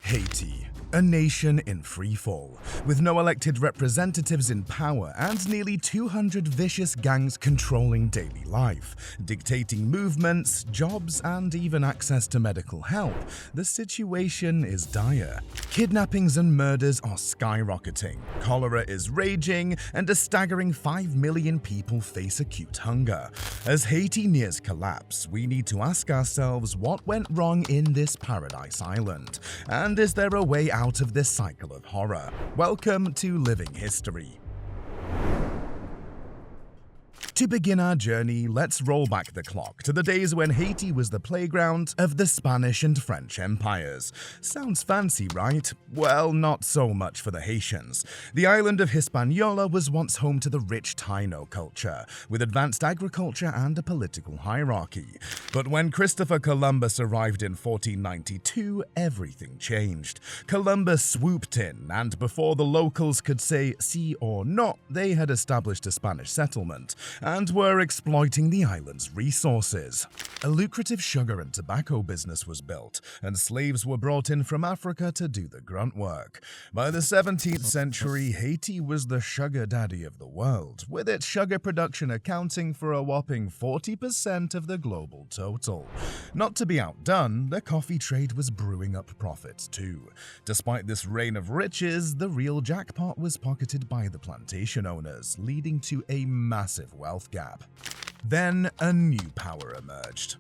Haiti, a nation in free fall, with no elected representatives in power and nearly 200 vicious gangs controlling daily life, dictating movements, jobs, and even access to medical help. The situation is dire. Kidnappings and murders are skyrocketing, cholera is raging, and a staggering 5 million people face acute hunger. As Haiti nears collapse, we need to ask ourselves what went wrong in this paradise island, and is there a way out of this cycle of horror? Welcome to Living History. To begin our journey, let's roll back the clock to the days when Haiti was the playground of the Spanish and French empires. Sounds fancy, right? Well, not so much for the Haitians. The island of Hispaniola was once home to the rich Taino culture, with advanced agriculture and a political hierarchy. But when Christopher Columbus arrived in 1492, everything changed. Columbus swooped in, and before the locals could say sí or no, they had established a Spanish settlement and were exploiting the island's resources. A lucrative sugar and tobacco business was built, and slaves were brought in from Africa to do the grunt work. By the 17th century, Haiti was the sugar daddy of the world, with its sugar production accounting for a whopping 40% of the global total. Not to be outdone, the coffee trade was brewing up profits too. Despite this reign of riches, the real jackpot was pocketed by the plantation owners, leading to a massive wealth gap. Then a new power emerged.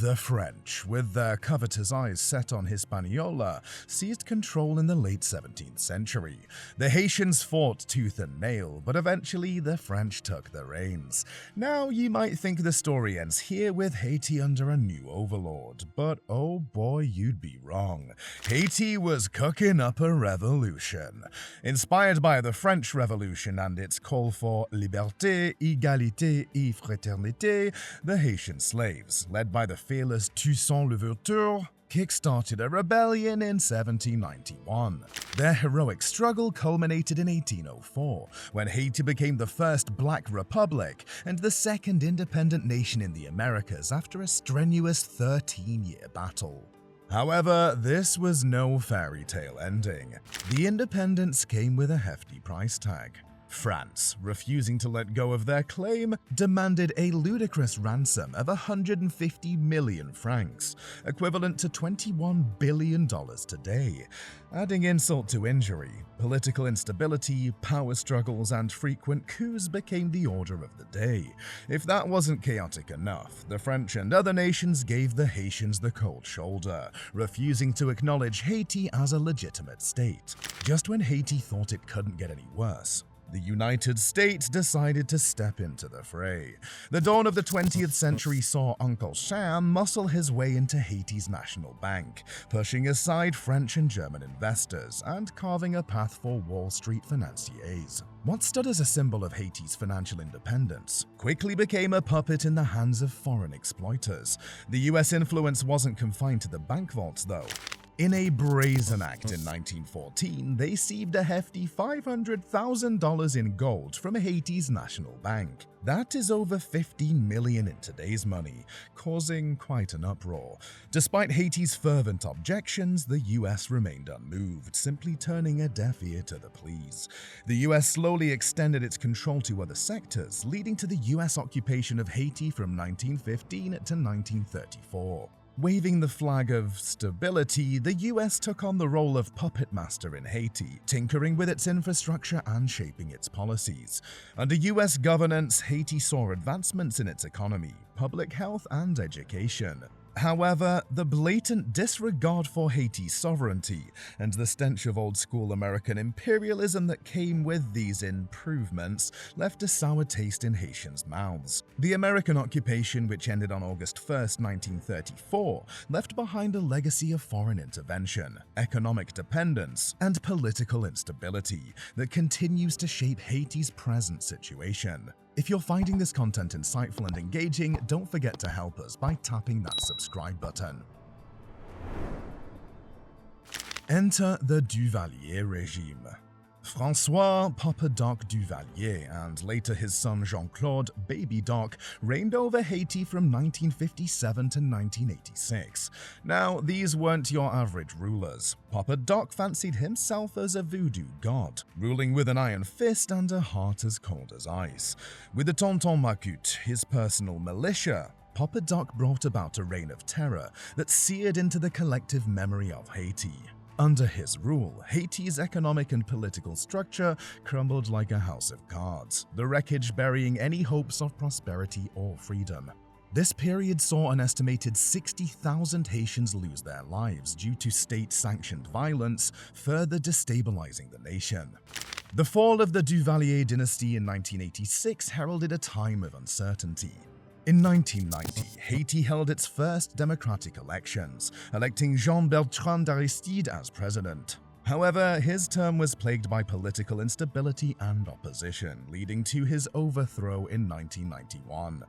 The French, with their covetous eyes set on Hispaniola, seized control in the late 17th century. The Haitians fought tooth and nail, but eventually the French took the reins. Now, you might think the story ends here with Haiti under a new overlord, but oh boy, you'd be wrong. Haiti was cooking up a revolution. Inspired by the French Revolution and its call for liberté, égalité et fraternité, the Haitian slaves, led by the fearless Toussaint Louverture, kick-started a rebellion in 1791. Their heroic struggle culminated in 1804, when Haiti became the first Black Republic and the second independent nation in the Americas after a strenuous 13-year battle. However, this was no fairy tale ending. The independence came with a hefty price tag. France, refusing to let go of their claim, demanded a ludicrous ransom of 150 million francs, equivalent to $21 billion today. Adding insult to injury, political instability, power struggles, and frequent coups became the order of the day. If that wasn't chaotic enough, the French and other nations gave the Haitians the cold shoulder, refusing to acknowledge Haiti as a legitimate state. Just when Haiti thought it couldn't get any worse, the United States decided to step into the fray. The dawn of the 20th century saw Uncle Sam muscle his way into Haiti's national bank, pushing aside French and German investors and carving a path for Wall Street financiers. What stood as a symbol of Haiti's financial independence quickly became a puppet in the hands of foreign exploiters. The US influence wasn't confined to the bank vaults, though. In a brazen act in 1914, they seized a hefty $500,000 in gold from Haiti's national bank. That is over $15 million in today's money, causing quite an uproar. Despite Haiti's fervent objections, the US remained unmoved, simply turning a deaf ear to the pleas. The US slowly extended its control to other sectors, leading to the US occupation of Haiti from 1915 to 1934. Waving the flag of stability, the US took on the role of puppet master in Haiti, tinkering with its infrastructure and shaping its policies. Under US governance, Haiti saw advancements in its economy, public health, and education. However, the blatant disregard for Haiti's sovereignty and the stench of old-school American imperialism that came with these improvements left a sour taste in Haitians' mouths. The American occupation, which ended on August 1, 1934, left behind a legacy of foreign intervention, economic dependence, and political instability that continues to shape Haiti's present situation. If you're finding this content insightful and engaging, don't forget to help us by tapping that subscribe button. Enter the Duvalier regime. François Papa Doc Duvalier and later his son Jean-Claude Baby Doc reigned over Haiti from 1957 to 1986. Now, these weren't your average rulers. Papa Doc fancied himself as a voodoo god, ruling with an iron fist and a heart as cold as ice. With the tonton acute, his personal militia, Papa Doc brought about a reign of terror that seared into the collective memory of Haiti. Under his rule, Haiti's economic and political structure crumbled like a house of cards, the wreckage burying any hopes of prosperity or freedom. This period saw an estimated 60,000 Haitians lose their lives due to state-sanctioned violence, further destabilizing the nation. The fall of the Duvalier dynasty in 1986 heralded a time of uncertainty. In 1990, Haiti held its first democratic elections, electing Jean-Bertrand Aristide as president. However, his term was plagued by political instability and opposition, leading to his overthrow in 1991.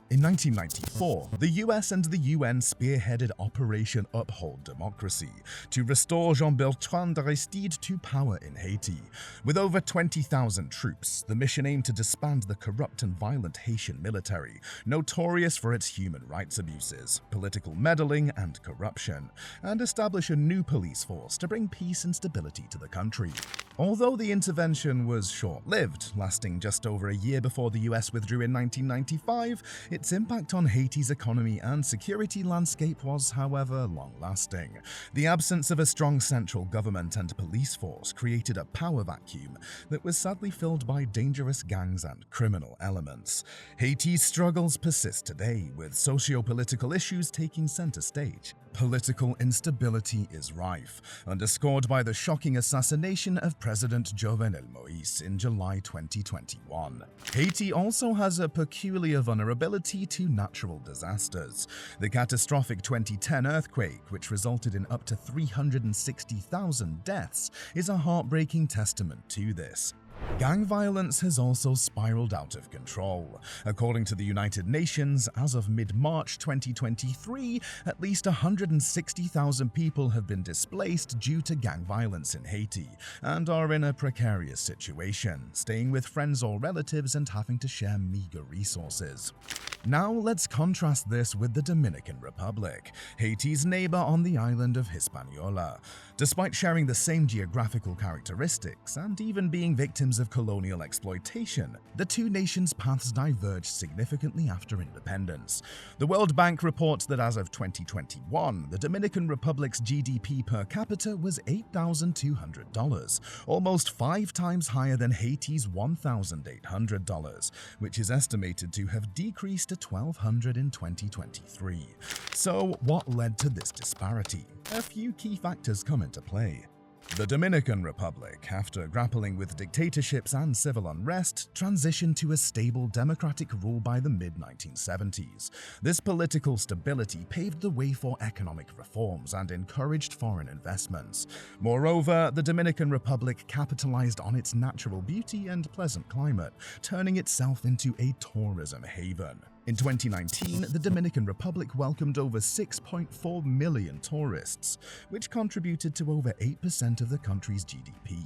In 1994, the US and the UN spearheaded Operation Uphold Democracy to restore Jean-Bertrand Aristide to power in Haiti. With over 20,000 troops, the mission aimed to disband the corrupt and violent Haitian military, notorious for its human rights abuses, political meddling, and corruption, and establish a new police force to bring peace and stability to the country. Although the intervention was short-lived, lasting just over a year before the US withdrew in 1995, its impact on Haiti's economy and security landscape was, however, long-lasting. The absence of a strong central government and police force created a power vacuum that was sadly filled by dangerous gangs and criminal elements. Haiti's struggles persist today, with socio-political issues taking center stage. Political instability is rife, underscored by the shocking assassination of President Jovenel Moïse in July 2021. Haiti also has a peculiar vulnerability to natural disasters. The catastrophic 2010 earthquake, which resulted in up to 360,000 deaths, is a heartbreaking testament to this. Gang violence has also spiraled out of control. According to the United Nations, as of mid-March 2023, at least 160,000 people have been displaced due to gang violence in Haiti and are in a precarious situation, staying with friends or relatives and having to share meager resources. Now let's contrast this with the Dominican Republic, Haiti's neighbor on the island of Hispaniola. Despite sharing the same geographical characteristics and even being victims of colonial exploitation, the two nations' paths diverged significantly after independence. The World Bank reports that as of 2021, the Dominican Republic's GDP per capita was $8,200, almost 5 times higher than Haiti's $1,800, which is estimated to have decreased to $1,200 in 2023. So, what led to this disparity? A few key factors come into play. The Dominican Republic, after grappling with dictatorships and civil unrest, transitioned to a stable democratic rule by the mid-1970s. This political stability paved the way for economic reforms and encouraged foreign investments. Moreover, the Dominican Republic capitalized on its natural beauty and pleasant climate, turning itself into a tourism haven. In 2019, the Dominican Republic welcomed over 6.4 million tourists, which contributed to over 8% of the country's GDP.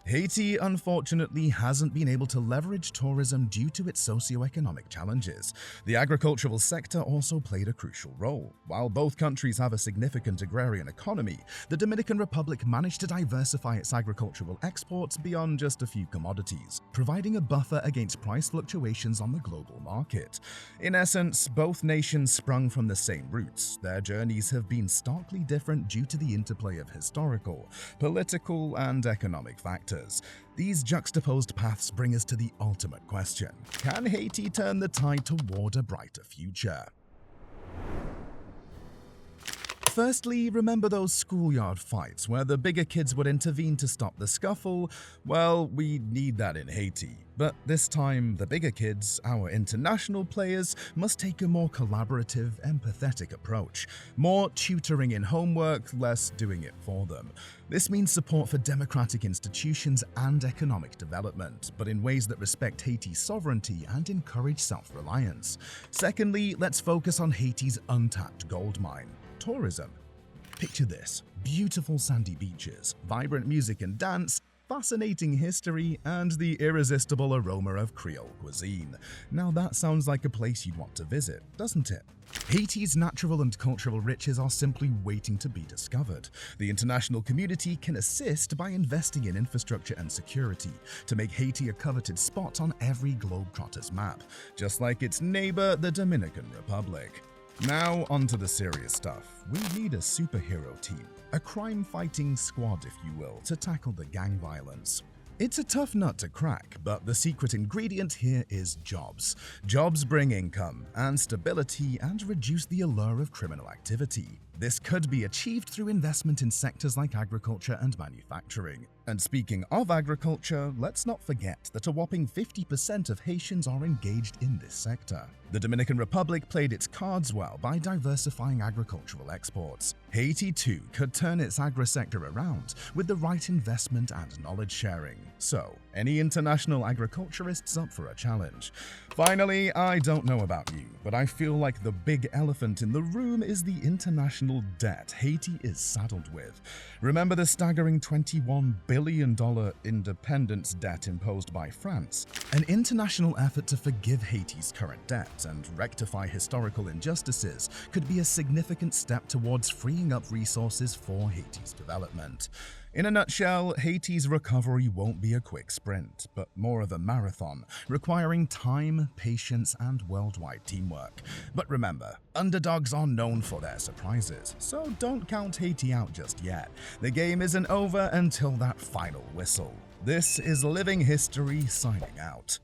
Haiti, unfortunately, hasn't been able to leverage tourism due to its socioeconomic challenges. The agricultural sector also played a crucial role. While both countries have a significant agrarian economy, the Dominican Republic managed to diversify its agricultural exports beyond just a few commodities, providing a buffer against price fluctuations on the global market. In essence, both nations sprung from the same roots. Their journeys have been starkly different due to the interplay of historical, political, and economic factors. These juxtaposed paths bring us to the ultimate question: can Haiti turn the tide toward a brighter future? Firstly, remember those schoolyard fights where the bigger kids would intervene to stop the scuffle? Well, we need that in Haiti. But this time, the bigger kids, our international players, must take a more collaborative, empathetic approach. More tutoring in homework, less doing it for them. This means support for democratic institutions and economic development, but in ways that respect Haiti's sovereignty and encourage self-reliance. Secondly, let's focus on Haiti's untapped gold mine: tourism. Picture this: beautiful sandy beaches, vibrant music and dance, fascinating history, and the irresistible aroma of Creole cuisine. Now that sounds like a place you'd want to visit, doesn't it? Haiti's natural and cultural riches are simply waiting to be discovered. The international community can assist by investing in infrastructure and security to make Haiti a coveted spot on every globetrotter's map, just like its neighbor, the Dominican Republic. Now, onto the serious stuff. We need a superhero team, a crime-fighting squad, if you will, to tackle the gang violence. It's a tough nut to crack, but the secret ingredient here is jobs. Jobs bring income and stability and reduce the allure of criminal activity. This could be achieved through investment in sectors like agriculture and manufacturing. And speaking of agriculture, let's not forget that a whopping 50% of Haitians are engaged in this sector. The Dominican Republic played its cards well by diversifying agricultural exports. Haiti too could turn its agri-sector around with the right investment and knowledge sharing. So, any international agriculturists up for a challenge? Finally, I don't know about you, but I feel like the big elephant in the room is the international debt Haiti is saddled with. Remember the staggering $21 billion independence debt imposed by France? An international effort to forgive Haiti's current debt and rectify historical injustices could be a significant step towards freeing up resources for Haiti's development. In a nutshell, Haiti's recovery won't be a quick sprint, but more of a marathon, requiring time, patience, and worldwide teamwork. But remember, underdogs are known for their surprises, so don't count Haiti out just yet. The game isn't over until that final whistle. This is Living History signing out.